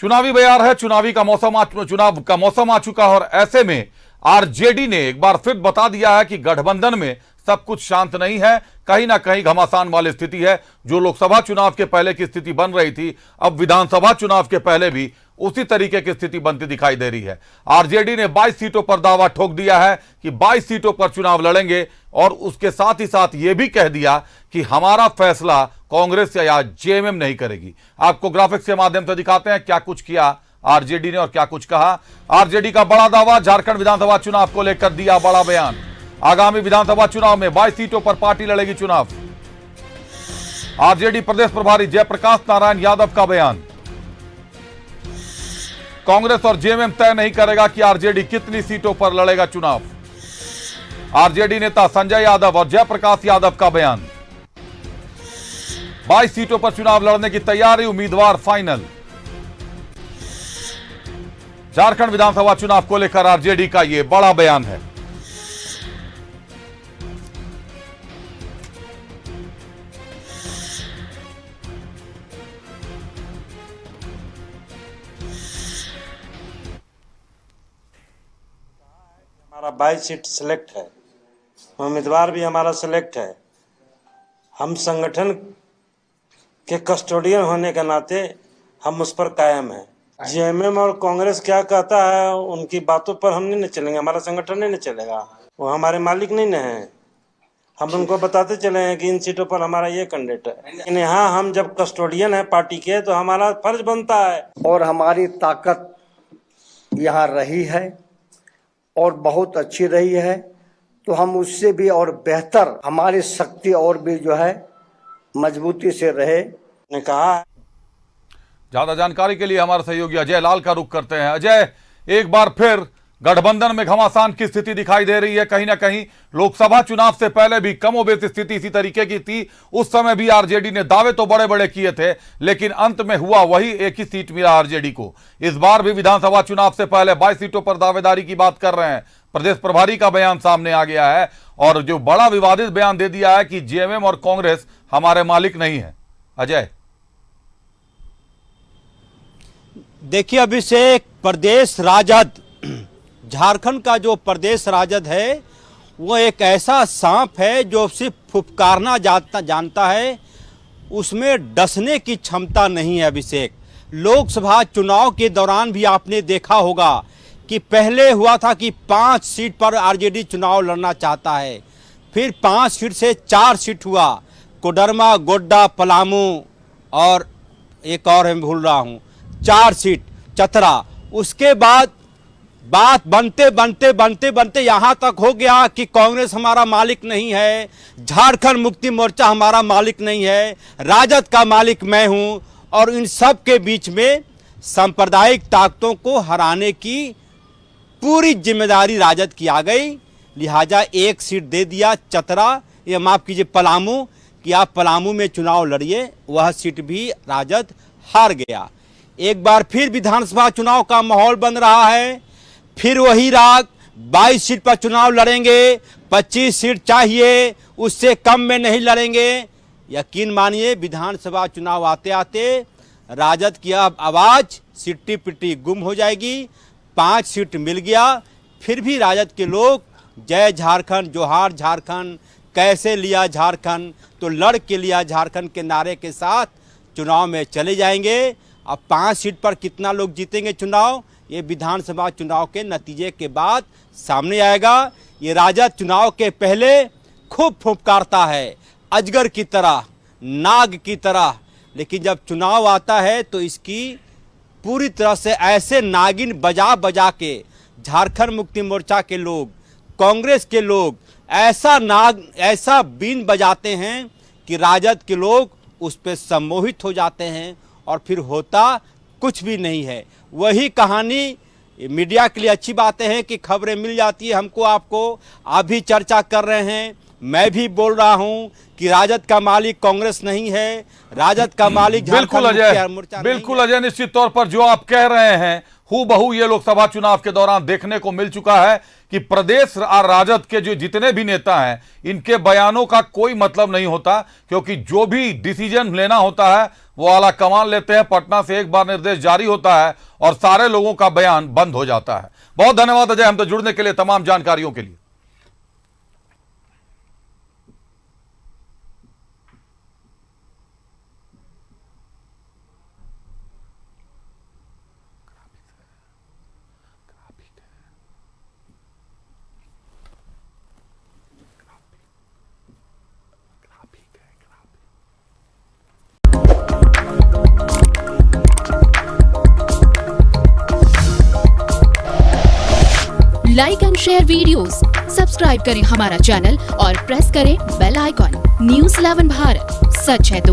चुनावी बयार है, चुनाव का मौसम आ चुका है और ऐसे में आरजेडी ने एक बार फिर बता दिया है कि गठबंधन में सब कुछ शांत नहीं है, कहीं ना कहीं घमासान वाली स्थिति है। जो लोकसभा चुनाव के पहले की स्थिति बन रही थी, अब विधानसभा चुनाव के पहले भी उसी तरीके की स्थिति बनती दिखाई दे रही है। आरजेडी ने 22 सीटों पर दावा ठोक दिया है कि 22 सीटों पर चुनाव लड़ेंगे और उसके साथ ही साथ यह भी कह दिया कि हमारा फैसला कांग्रेस या जेएमएम नहीं करेगी। आपको ग्राफिक्स के माध्यम से दिखाते हैं क्या कुछ किया आरजेडी ने और क्या कुछ कहा। आरजेडी का बड़ा दावा, झारखंड विधानसभा चुनाव को लेकर दिया बड़ा बयान। आगामी विधानसभा चुनाव में 22 सीटों पर पार्टी लड़ेगी चुनाव। आरजेडी प्रदेश प्रभारी जयप्रकाश नारायण यादव का बयान। कांग्रेस और जेएमएम तय नहीं करेगा कि आरजेडी कितनी सीटों पर लड़ेगा चुनाव। आरजेडी नेता संजय यादव और जयप्रकाश यादव का बयान। 22 सीटों पर चुनाव लड़ने की तैयारी, उम्मीदवार फाइनल। झारखंड विधानसभा चुनाव को लेकर आरजेडी का यह बड़ा बयान है। हमारा 22 सीट सिलेक्ट है, उम्मीदवार भी हमारा सिलेक्ट है। हम संगठन के कस्टोडियन होने के नाते हम उस पर कायम हैं। जेएमएम और कांग्रेस क्या कहता है उनकी बातों पर हम नहीं चलेंगे, हमारा संगठन नहीं चलेगा। वो हमारे मालिक नहीं न हैं। हम उनको बताते चले हैं कि इन सीटों पर हमारा ये कैंडिडेट है, लेकिन यहाँ हम जब कस्टोडियन है पार्टी के तो हमारा फर्ज बनता है। और हमारी ताकत यहाँ रही है और बहुत अच्छी रही है, तो हम उससे भी और बेहतर हमारी शक्ति और भी जो है मजबूती से रहे। ने कहा ज्यादा जानकारी के लिए हमारे सहयोगी अजय लाल का रुख करते हैं। अजय, एक बार फिर गठबंधन में घमासान की स्थिति दिखाई दे रही है। कहीं ना कहीं लोकसभा चुनाव से पहले भी कमोबेश स्थिति इसी तरीके की थी। उस समय भी आरजेडी ने दावे तो बड़े बड़े किए थे, लेकिन अंत में हुआ वही, एक ही सीट मिला आरजेडी को। इस बार भी विधानसभा चुनाव से पहले 22 सीटों पर दावेदारी की बात कर रहे हैं। प्रदेश प्रभारी का बयान सामने आ गया है और जो बड़ा विवादित बयान दे दिया है कि जेएमएम और कांग्रेस हमारे मालिक नहीं है। अजय, देखिए अभिषेक, प्रदेश राजद, झारखंड का जो प्रदेश राजद है वो एक ऐसा सांप है जो सिर्फ फुफकारना जानता है, उसमें डसने की क्षमता नहीं है। अभिषेक, लोकसभा चुनाव के दौरान भी आपने देखा होगा कि पहले हुआ था कि 5 सीट पर आरजेडी चुनाव लड़ना चाहता है, फिर 5 सीट से 4 सीट हुआ, कोडरमा, गोड्डा, पलामू और एक और मैं भूल रहा हूँ, 4 सीट चतरा। उसके बाद बात बनते यहाँ तक हो गया कि कांग्रेस हमारा मालिक नहीं है, झारखंड मुक्ति मोर्चा हमारा मालिक नहीं है, राजद का मालिक मैं हूँ। और इन सब के बीच में सांप्रदायिक ताकतों को हराने की पूरी जिम्मेदारी राजद की आ गई। लिहाजा 1 सीट दे दिया चतरा, ये माफ़ कीजिए पलामू, कि आप पलामू में चुनाव लड़िए। वह सीट भी राजद हार गया। एक बार फिर विधानसभा चुनाव का माहौल बन रहा है, फिर वही राग, 22 सीट पर चुनाव लड़ेंगे, 25 सीट चाहिए, उससे कम में नहीं लड़ेंगे। यकीन मानिए विधानसभा चुनाव आते आते राजद की अब आवाज़ सिट्टी पिट्टी गुम हो जाएगी। 5 सीट मिल गया, फिर भी राजद के लोग जय झारखंड, जोहार झारखंड, कैसे लिया झारखंड, तो लड़ के लिया झारखंड के नारे के साथ चुनाव में चले जाएंगे। अब 5 सीट पर कितना लोग जीतेंगे चुनाव, ये विधानसभा चुनाव के नतीजे के बाद सामने आएगा। ये राजद चुनाव के पहले खूब फुफकारता है, अजगर की तरह, नाग की तरह, लेकिन जब चुनाव आता है तो इसकी पूरी तरह से ऐसे नागिन बजा के झारखंड मुक्ति मोर्चा के लोग, कांग्रेस के लोग ऐसा बीन बजाते हैं कि राजद के लोग उस पर सम्मोहित हो जाते हैं और फिर होता कुछ भी नहीं है। वही कहानी मीडिया के लिए अच्छी बातें हैं कि खबरें मिल जाती है हमको, आपको, आप भी चर्चा कर रहे हैं, मैं भी बोल रहा हूं कि राजद का मालिक कांग्रेस नहीं है, राजद का मालिक बिल्कुल अजय, निश्चित तौर पर जो आप कह रहे हैं हूबहू ये लोकसभा चुनाव के दौरान देखने को मिल चुका है कि प्रदेश राजद के जो जितने भी नेता हैं, इनके बयानों का कोई मतलब नहीं होता, क्योंकि जो भी डिसीजन लेना होता है वो आला कमान लेते हैं। पटना से एक बार निर्देश जारी होता है और सारे लोगों का बयान बंद हो जाता है। बहुत धन्यवाद अजय हमसे जुड़ने के लिए, तमाम जानकारियों के लिए। Like and share videos, subscribe करें हमारा चैनल और प्रेस करें बेल आइकॉन। न्यूज़ 11 भारत, सच है तो